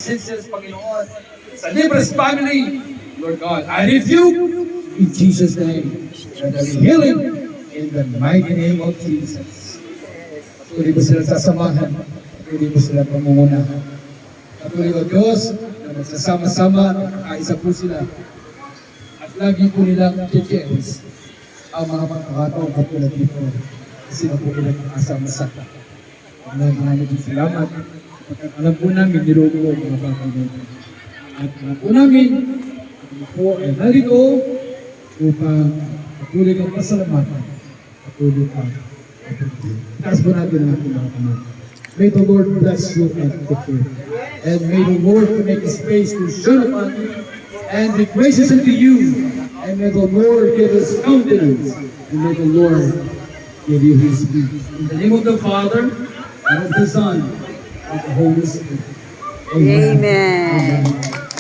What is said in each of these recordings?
Sisters, Panginoon, sa Libres family, Lord God, I rebuke in Jesus' name and the healing in the mighty name of Jesus. Patuloy ko sila sasamahan, patuloy ko sila pamungunahan. Patuloy ko Diyos na magsasama-sama, kaisa po sila. At lagi po nilang chechens ang mga pagkakataong katulad dito. Kasi na po nilang kasama-sama. Maraming salamat. Alam po namin, niluto ang mga bata natin. At alam po namin, kami po ay narito upang patuloy kang pasalamatan. Patuloy kang patuloy. Taas po natin ang ating mga kamay. May the Lord bless you and keep you. And may the Lord make His face to shine upon you and be gracious unto you. And may the Lord give His countenance. And may the Lord give you His peace. In the name of the Father, and of the Son, and of the Holy Spirit. Amen. Amen.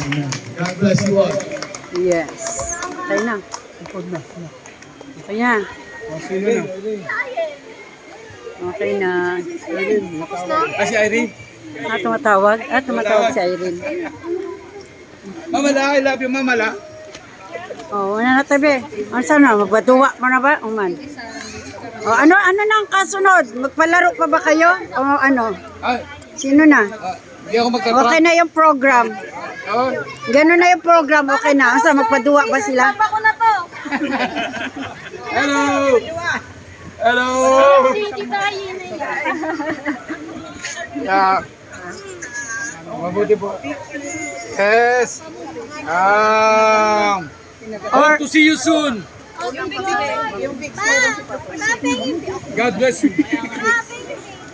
Amen. God bless you all. Yes. Okay na. Okay na. Okay na. Si Irene. Tumatawag. Tumatawag si Irene. Mamala, I love you, Mamala. Oh, ano na tabi? Ano sana? Magbaduwa mo na ba? Uman. Oh, ano na ang kasunod? Magpalaro pa ba kayo? O ano? Sino na? Hindi ako magtatrack. Okay na yung program. Ganun na yung program. Okay na. Asa, magpaduwa ba sila? Hello! Hello! Yeah. Mabuti po. Yes. Hope to see you soon. God bless you.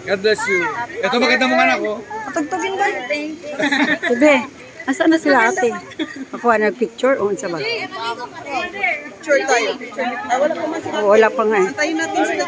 God bless you. Ito maganda mong anak ko. Patugtugin ka. Sabi, asan na sila ate? Ako nag-picture o sa ba? Picture tayo. Wala pa man sila. Wala pa nga eh. Tayo natin sila.